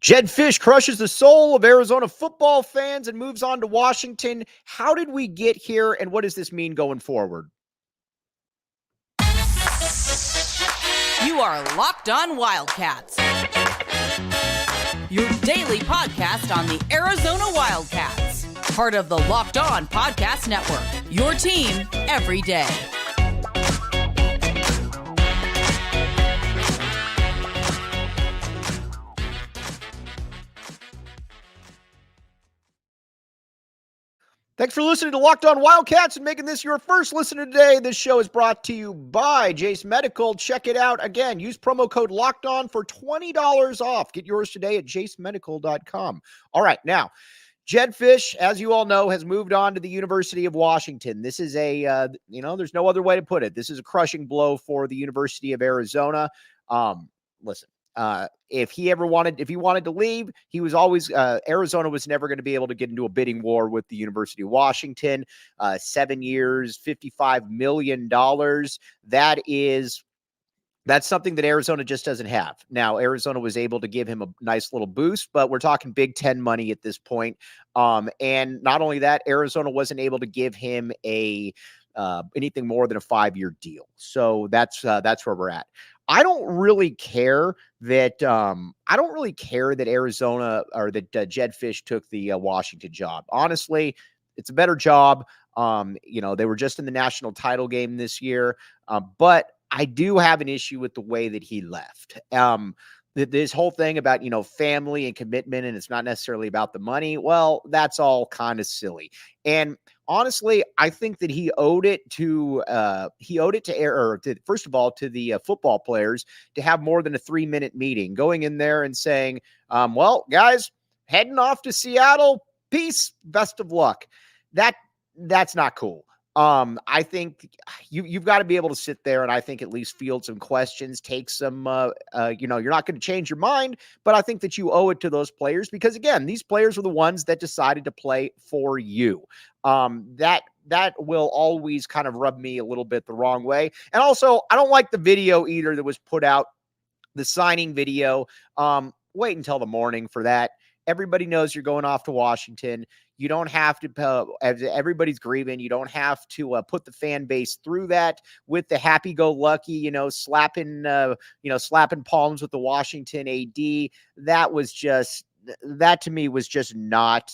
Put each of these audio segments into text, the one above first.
Jedd Fisch crushes the soul of Arizona football fans and moves on to Washington. How did we get here, and what does this mean going forward? You are Locked On Wildcats, your daily podcast on the Arizona Wildcats, part of the Locked On Podcast Network, your team every day. Thanks for listening to Locked On Wildcats and making this your first listen today. This show is brought to you by Jase Medical. Check it out. Again, use promo code Locked On for $20 off. Get yours today at jasemedical.com. All right, now, Jedd Fisch, as you all know, has moved on to the University of Washington. This is there's no other way to put it. This is a crushing blow for the University of Arizona. Listen. If he wanted to leave, he was always, Arizona was never going to be able to get into a bidding war with the University of Washington. 7 years, $55 million. That's something that Arizona just doesn't have. Now, Arizona was able to give him a nice little boost, but we're talking Big Ten money at this point. And not only that, Arizona wasn't able to give him anything more than a 5-year deal. So that's where we're at. I don't really care that Arizona or that Jedd Fisch took the Washington job. Honestly, it's a better job. They were just in the national title game this year, but I do have an issue with the way that he left. This whole thing about, family and commitment, and it's not necessarily about the money. Well, that's all kind of silly. And honestly, I think that he owed it to first of all, to the football players to have more than a 3-minute meeting, going in there and saying, well, guys, heading off to Seattle. Peace. Best of luck. That's not cool. I think you've got to be able to sit there and I think at least field some questions, take some, you're not going to change your mind, but I think that you owe it to those players because again, these players were the ones that decided to play for you. That will always kind of rub me a little bit the wrong way. And also I don't like the video either that was put out, the signing video. Wait until the morning for that. Everybody knows you're going off to Washington. You don't have to, everybody's grieving. You don't have to put the fan base through that with the happy-go-lucky, slapping palms with the Washington AD. That to me was just not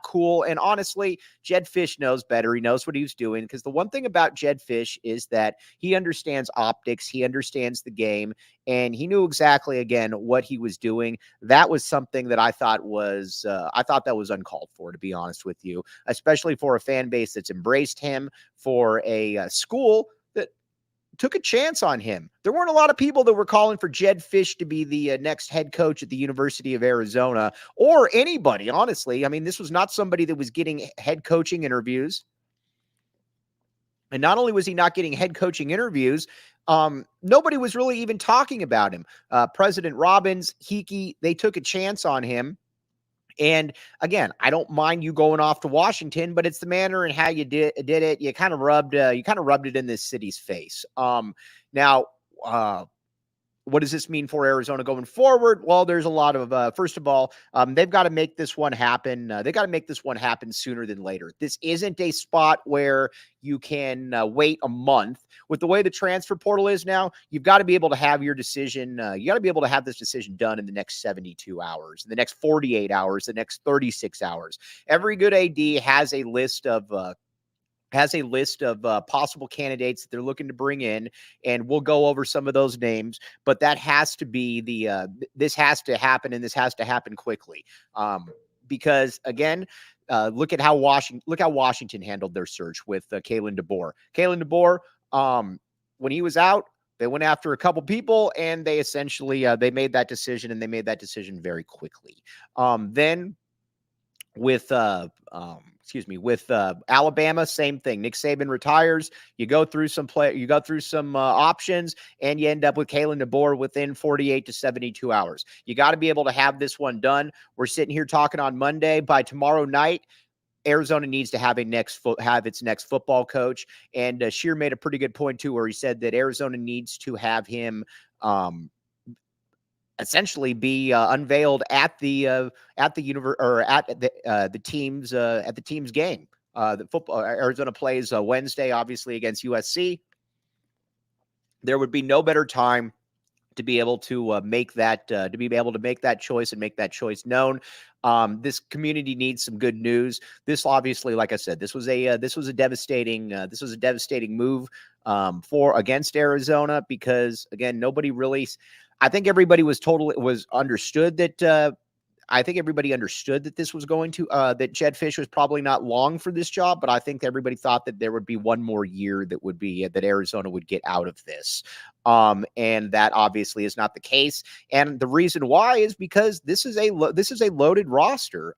cool. And honestly, Jedd Fisch knows better. He knows what he was doing because the one thing about Jedd Fisch is that he understands optics. He understands the game and he knew exactly, again, what he was doing. That was something that I thought that was uncalled for, to be honest with you, especially for a fan base that's embraced him, for a school that took a chance on him. There weren't a lot of people that were calling for Jedd Fisch to be the next head coach at the University of Arizona or anybody, honestly. I mean, this was not somebody that was getting head coaching interviews. And not only was he not getting head coaching interviews, nobody was really even talking about him. President Robbins, Heeke, they took a chance on him. And again, I don't mind you going off to Washington, but it's the manner and how you did it. You kind of rubbed it in this city's face. Now, what does this mean for Arizona going forward? Well, there's a lot of, first of all, they've got to make this one happen. They got to make this one happen sooner than later. This isn't a spot where you can wait a month. With the way the transfer portal is now, you've got to be able to have your decision. You got to be able to have this decision done in the next 72 hours, the next 48 hours, the next 36 hours. Every good AD has a list of possible candidates that they're looking to bring in, and we'll go over some of those names, but that has to be this has to happen, and this has to happen quickly. Because again, look how Washington handled their search with Kalen DeBoer. Kalen DeBoer, when he was out, they went after a couple people, and they essentially they made that decision, and they made that decision very quickly. Then with Alabama, same thing. Nick Saban retires. You go through some options, and you end up with Kalen DeBoer within 48 to 72 hours. You got to be able to have this one done. We're sitting here talking on Monday. By tomorrow night, Arizona needs to have its next football coach. And Scheer made a pretty good point too, where he said that Arizona needs to have him essentially be unveiled at the team's game. The football Arizona plays Wednesday, obviously against USC. There would be no better time to be able to make that choice and make that choice known. This community needs some good news. This obviously, like I said, this was a devastating move against Arizona, because again, nobody really. I think everybody understood that. I think everybody understood that this was going to that Jedd Fisch was probably not long for this job, but I think everybody thought that there would be one more year that Arizona would get out of this. And that obviously is not the case. And the reason why is because this is a loaded roster.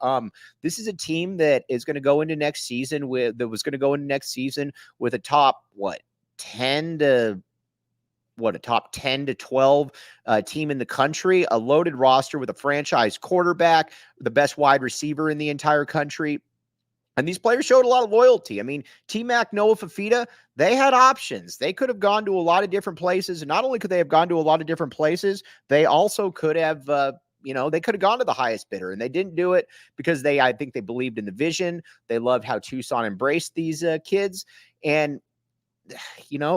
This is a team that is going to go into next season with a top 10 to 12 team in the country, a loaded roster with a franchise quarterback, the best wide receiver in the entire country. And these players showed a lot of loyalty. I mean, T-Mac, Noah Fafita, they had options. They could have gone to a lot of different places. And not only could they have gone to a lot of different places, they also could have, they could have gone to the highest bidder, and they didn't do it because I think they believed in the vision. They loved how Tucson embraced these kids. And,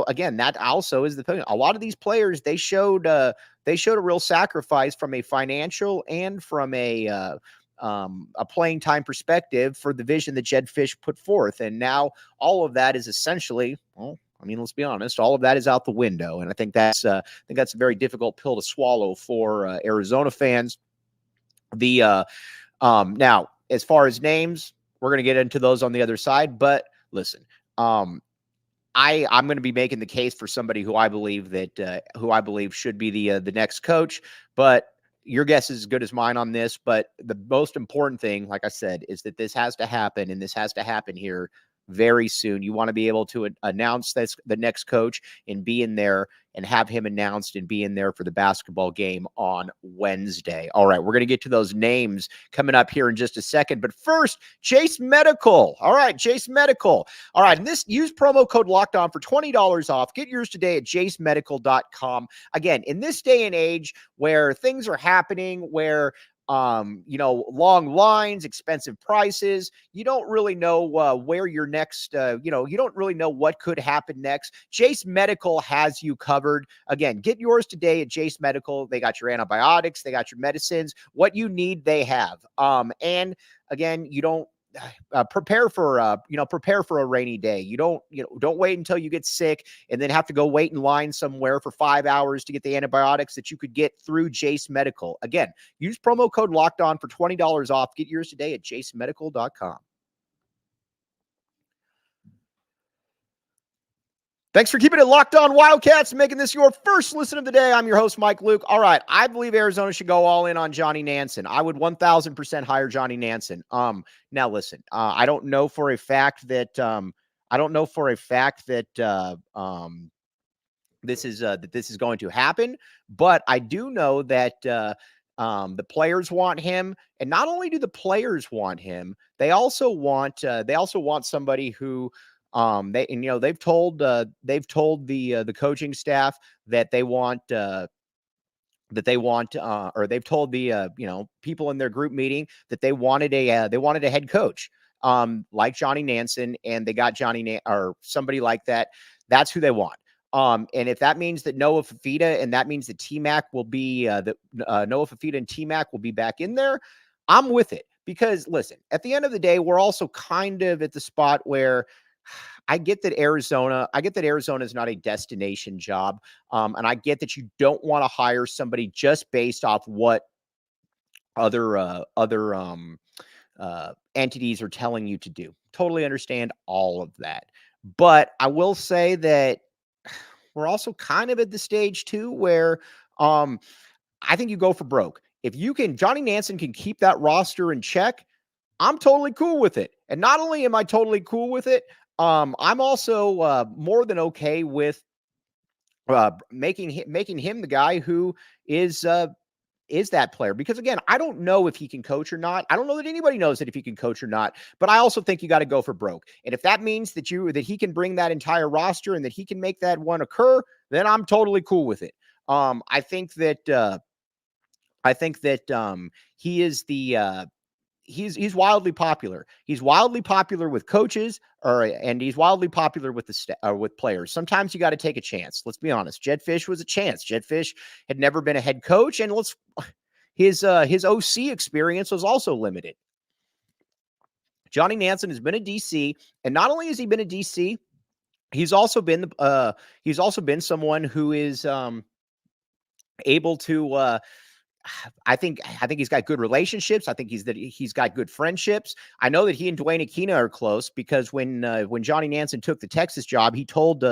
again, that also is the thing. A lot of these players, they showed a real sacrifice from a financial and from a playing time perspective for the vision that Jedd Fisch put forth. And now all of that is essentially, let's be honest, all of that is out the window. And I think that's a very difficult pill to swallow for Arizona fans. Now, as far as names, we're going to get into those on the other side. But listen, I'm going to be making the case for somebody who I believe should be the next coach. But your guess is as good as mine on this. But the most important thing, like I said, is that this has to happen, and this has to happen here very soon. You want to be able to announce the next coach and be in there and have him announced and be in there for the basketball game on Wednesday. All right, we're going to get to those names coming up here in just a second. But first, Jase Medical. All right, Jase Medical. All right, and use promo code LOCKEDON for $20 off. Get yours today at jasemedical.com. Again, in this day and age where things are happening, where long lines, expensive prices, you don't really know where your next, you don't really know what could happen next. Jase Medical has you covered. Again, get yours today at Jase Medical. They got your antibiotics, they got your medicines, what you need, they have. And again, you don't prepare for a rainy day. You don't wait until you get sick and then have to go wait in line somewhere for 5 hours to get the antibiotics that you could get through Jase Medical. Again, use promo code LOCKEDON for $20 off. Get yours today at jasemedical.com. Thanks for keeping it locked on Wildcats, making this your first listen of the day. I'm your host, Mike Luke. All right, I believe Arizona should go all in on Johnny Nansen. I would 1,000% hire Johnny Nansen. Now listen, I don't know for a fact that this is going to happen, but I do know that the players want him, and not only do the players want him, they also want somebody who. They've told the coaching staff that they want, or they've told the people in their group meeting that they wanted a head coach, like Johnny Nansen, and they got or somebody like that. That's who they want. And if that means that Noah Fafita and that means that T-Mac will be Noah Fafita and T-Mac will be back in there, I'm with it. Because listen, at the end of the day, we're also kind of at the spot where I get that Arizona is not a destination job. And I get that you don't want to hire somebody just based off what other entities are telling you to do. Totally understand all of that. But I will say that we're also kind of at the stage too, where I think you go for broke. If Johnny Nansen can keep that roster in check, I'm totally cool with it. And not only am I totally cool with it, I'm also more than okay with making him the guy who is that player. Because again, I don't know if he can coach or not. I don't know that anybody knows that if he can coach or not. But I also think you got to go for broke. And if that means that he can bring that entire roster and that he can make that one occur, then I'm totally cool with it. I think that I think that he is he's wildly popular. He's wildly popular with coaches, and he's wildly popular with with players. Sometimes you got to take a chance. Let's be honest. Jedd Fisch was a chance. Jedd Fisch had never been a head coach, and his OC experience was also limited. Johnny Nansen has been a DC, and not only has he been a DC, he's also been someone who is able to. I think he's got good relationships. I think he's got good friendships. I know that he and Dwayne Aquina are close because when Johnny Nansen took the Texas job, he told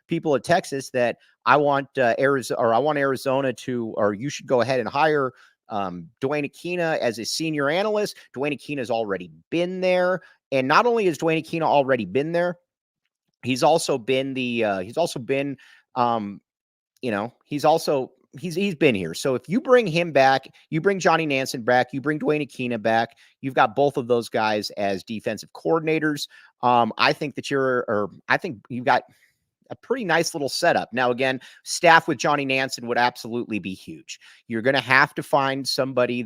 people at Texas that I want Arizona to, or you should go ahead and hire Dwayne Aquina as a senior analyst. Dwayne Aquina has already been there, and not only has Dwayne Aquina already been there, he's also been he's been here. So if you bring him back, you bring Johnny Nansen back, you bring Dwayne Aquina back, you've got both of those guys as defensive coordinators. I think you've got a pretty nice little setup. Now, again, staff with Johnny Nansen would absolutely be huge. You're going to have to find somebody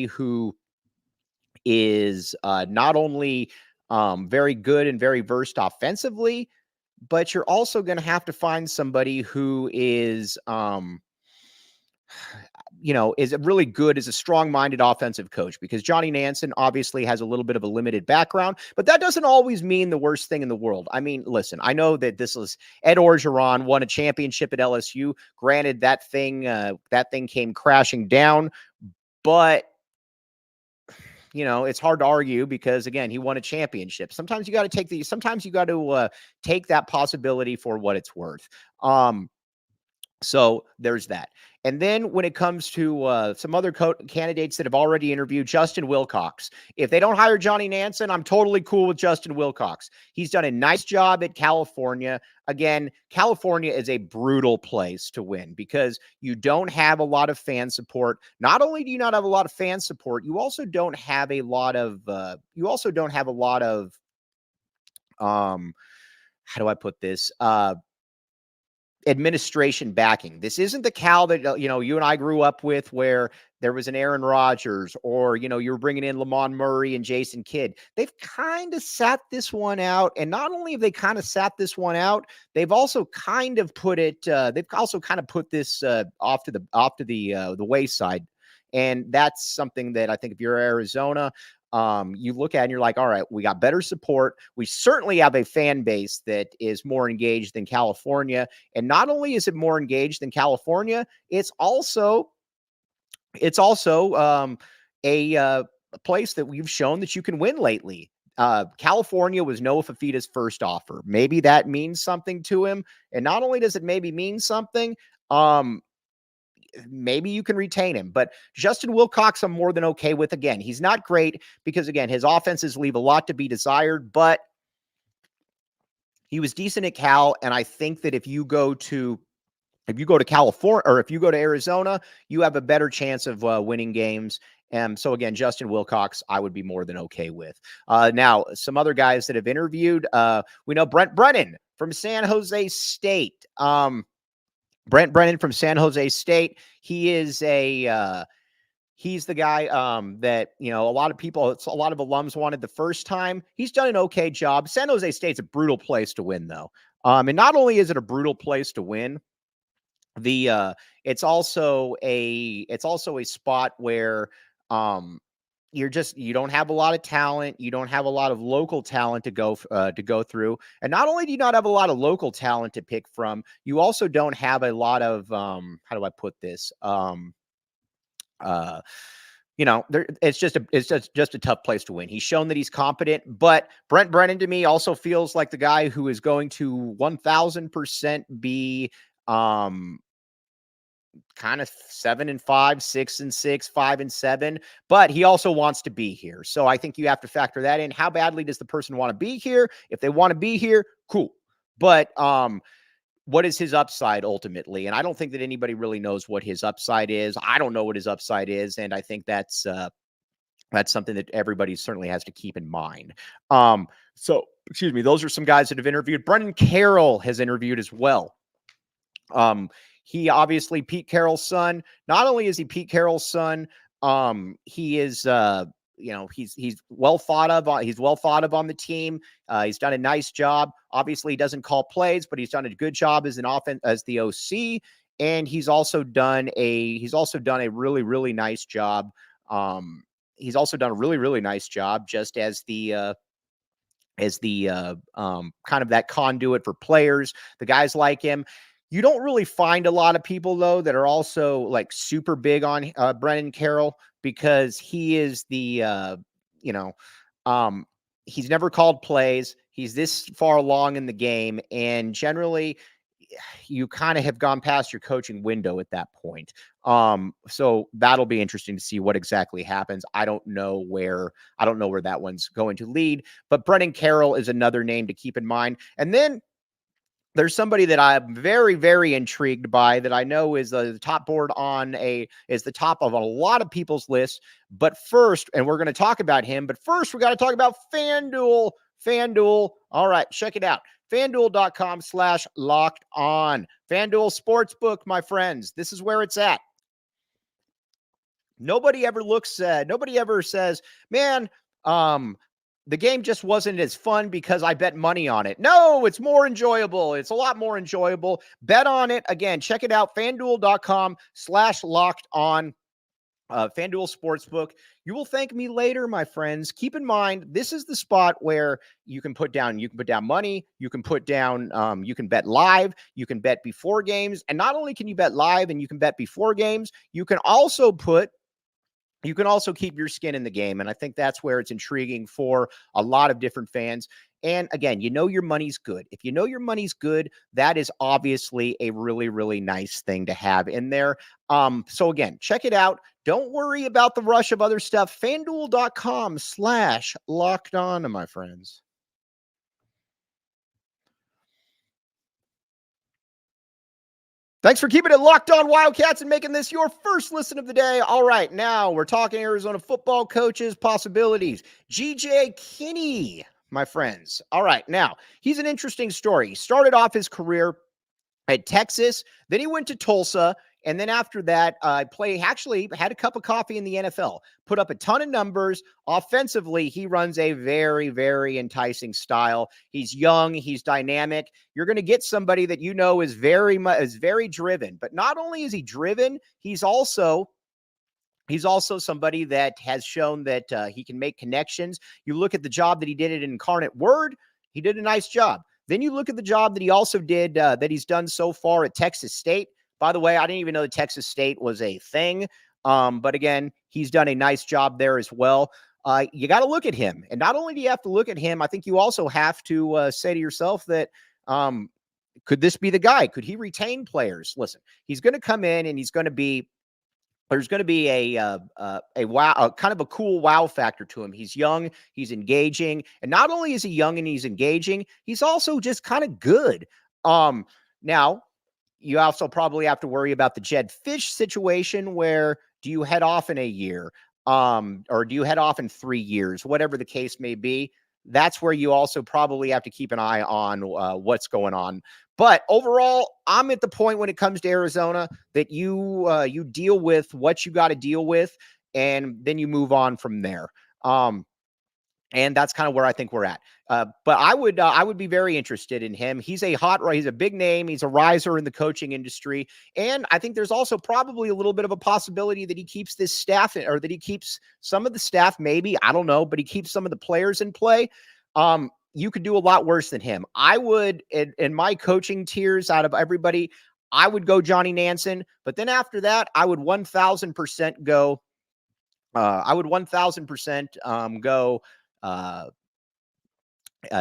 who is not only very good and very versed offensively, but you're also going to have to find somebody who is, is really good as a strong-minded offensive coach, because Johnny Nansen obviously has a little bit of a limited background, but that doesn't always mean the worst thing in the world. I mean, listen, I know that this is Ed Orgeron won a championship at LSU. Granted, that thing came crashing down, but it's hard to argue because, again, he won a championship. Sometimes you got to take that possibility for what it's worth. So there's that. And then when it comes to some other candidates that have already interviewed, Justin Wilcox. If they don't hire Johnny Nansen, I'm totally cool with Justin Wilcox. He's done a nice job at California. Again, California is a brutal place to win because you don't have a lot of fan support. Not only do you not have a lot of fan support, you also don't have a lot of how do I put this? Administration backing. This isn't the Cal that, you and I grew up with, where there was an Aaron Rodgers, or, you were bringing in Lamont Murray and Jason Kidd. They've kind of sat this one out. And not only have they kind of sat this one out, they've also kind of put this off to the wayside. And that's something that I think if you're Arizona, you look at and you're like, all right, we got better support. We certainly have a fan base that is more engaged than California. And not only is it more engaged than California, it's also a place that we've shown that you can win lately. California was Noah Fafita's first offer. Maybe that means something to him. And not only does it maybe mean something, maybe you can retain him. But Justin Wilcox, I'm more than okay with. Again, he's not great because, again, his offenses leave a lot to be desired, but he was decent at Cal. And I think that if you go to California, or if you go to Arizona, you have a better chance of winning games. And so, again, Justin Wilcox, I would be more than okay with. Now, some other guys that have interviewed, we know Brennan from San Jose State. Brennan from San Jose State. He is he's the guy that, a lot of alums wanted the first time. He's done an okay job. San Jose State's a brutal place to win, though. And not only is it a brutal place to win, it's also a spot where you don't have a lot of talent. You don't have a lot of local talent to go through. And not only do you not have a lot of local talent to pick from, you also don't have a lot of, how do I put this? It's just a tough place to win. He's shown that he's competent, but Brent Brennan to me also feels like the guy who is going to 1000% be, kind of 7-5, 6-6, 5-7, but he also wants to be here. So I think you have to factor that in. How badly does the person want to be here? If they want to be here, cool. But what is his upside ultimately? And I don't think that anybody really knows what his upside is. I don't know what his upside is, and I think that's something that everybody certainly has to keep in mind. So excuse me, those are some guys that have interviewed. Brennan Carroll has interviewed as well. He obviously Pete Carroll's son. Not only is he Pete Carroll's son, he is he's well thought of. He's well thought of on the team. He's done a nice job. Obviously, he doesn't call plays, but he's done a good job as the OC, and he's also done a really, really nice job. He's also done a really, really nice job just as the kind of that conduit for players, the guys like him. You don't really find a lot of people, though, that are also like super big on Brennan Carroll, because he is he's never called plays. He's this far along in the game. And generally, you kind of have gone past your coaching window at that point. So that'll be interesting to see what exactly happens. I don't know where that one's going to lead, but Brennan Carroll is another name to keep in mind. And then there's somebody that I'm very, very intrigued by that I know is the top of a lot of people's lists. But first, and we're going to talk about him, but first we got to talk about FanDuel. FanDuel. All right, check it out. FanDuel.com/locked on. FanDuel Sportsbook, my friends. This is where it's at. Nobody ever says, man, the game just wasn't as fun because I bet money on it. No, it's more enjoyable. It's a lot more enjoyable. Bet on it. Again, check it out. FanDuel.com/locked on. FanDuel Sportsbook. You will thank me later, my friends. Keep in mind, this is the spot where you can put down money. You can bet live. You can bet before games. And not only can you bet live and you can bet before games, you can also keep your skin in the game. And I think that's where it's intriguing for a lot of different fans. And again, your money's good. If you know your money's good, that is obviously a really, really nice thing to have in there. So again, check it out. Don't worry about the rush of other stuff. FanDuel.com/locked on, my friends. Thanks for keeping it locked on Wildcats and making this your first listen of the day. All right, now we're talking Arizona football coaches, possibilities. G.J. Kinney, my friends. All right, now he's an interesting story. He started off his career at Texas, then he went to Tulsa, and then after that, actually had a cup of coffee in the NFL, put up a ton of numbers. Offensively, he runs a very, very enticing style. He's young. He's dynamic. You're going to get somebody that is very driven. But not only is he driven, he's also somebody that has shown that he can make connections. You look at the job that he did at Incarnate Word. He did a nice job. Then you look at the job that he also did that he's done so far at Texas State. By the way, I didn't even know that Texas State was a thing. But again, he's done a nice job there as well. You got to look at him. And not only do you have to look at him, I think you also have to say to yourself that could this be the guy? Could he retain players? Listen, he's going to come in and there's going to be a kind of a cool wow factor to him. He's young, he's engaging, and not only is he young and he's engaging, he's also just kind of good. Now, you also probably have to worry about the Jedd Fisch situation, where do you head off in a year, or do you head off in 3 years, whatever the case may be. That's where you also probably have to keep an eye on what's going on. But overall, I'm at the point when it comes to Arizona that you deal with what you got to deal with, and then you move on from there. And that's kind of where I think we're at. But I would be very interested in him. He's a big name. He's a riser in the coaching industry. And I think there's also probably a little bit of a possibility that he keeps this staff, or that he keeps some of the staff, maybe, I don't know, but he keeps some of the players in play. You could do a lot worse than him. I would, in my coaching tiers out of everybody, I would go Johnny Nansen. But then after that, I would 1,000% go. Go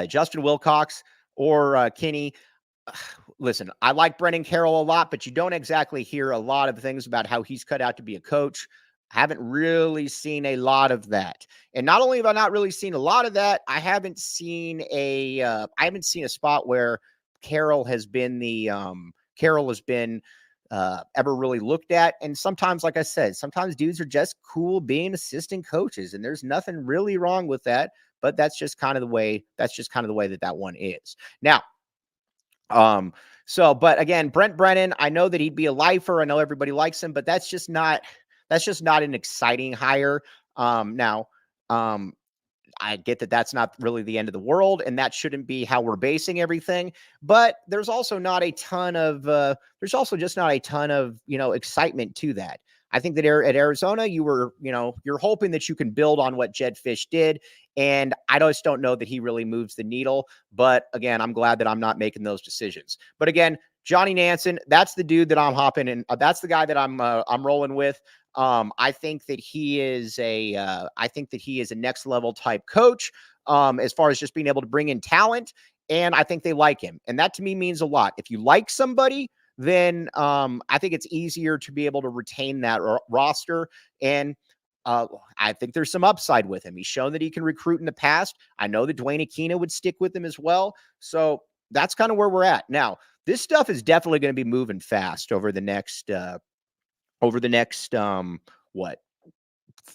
Justin Wilcox or Kinney. Listen, I like Brennan Carroll a lot, but you don't exactly hear a lot of things about how he's cut out to be a coach. I haven't really seen a lot of that. And not only have I not really seen a lot of that, I haven't seen a spot where Carroll has been ever really looked at. And sometimes, like I said, sometimes dudes are just cool being assistant coaches, and there's nothing really wrong with that. But that's just kind of the way that one is. Now, But again, Brent Brennan, I know that he'd be a lifer. I know everybody likes him, but that's just not an exciting hire. Now, I get that that's not really the end of the world, and that shouldn't be how we're basing everything. But there's also not a ton of excitement to that. I think that at Arizona, you're hoping that you can build on what Jedd Fisch did, and I just don't know that he really moves the needle. But again, I'm glad that I'm not making those decisions. But again, Johnny Nansen, that's the dude that I'm hopping in. That's the guy that I'm rolling with. I think that he is a next level type coach, as far as just being able to bring in talent. And I think they like him. And that to me means a lot. If you like somebody, then I think it's easier to be able to retain that roster. And I think there's some upside with him. He's shown that he can recruit in the past. I know that Dwayne Aquino would stick with him as well. So that's kind of where we're at. Now, this stuff is definitely going to be moving fast over the next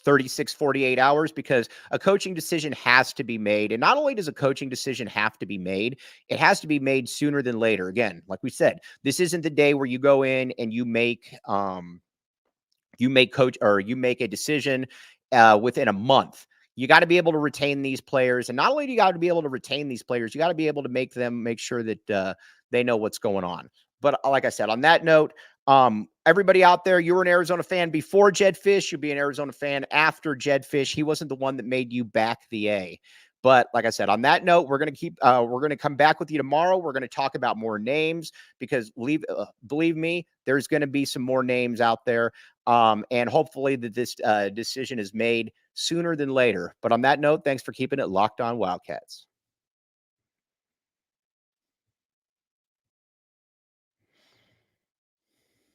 36, 48 hours, because a coaching decision has to be made. And not only does a coaching decision have to be made, it has to be made sooner than later. Again, like we said, this isn't the day where you go in and you make a decision within a month. You got to be able to retain these players. And not only do you got to be able to retain these players, you got to be able to make sure that they know what's going on. But like I said, on that note, everybody out there, you were an Arizona fan before Jedd Fisch. You'll be an Arizona fan after Jedd Fisch. He wasn't the one that made you back the A. But like I said, on that note, we're going to come back with you tomorrow. We're going to talk about more names, because believe me, there's going to be some more names out there. And hopefully that this decision is made sooner than later. But on that note, thanks for keeping it locked on Wildcats.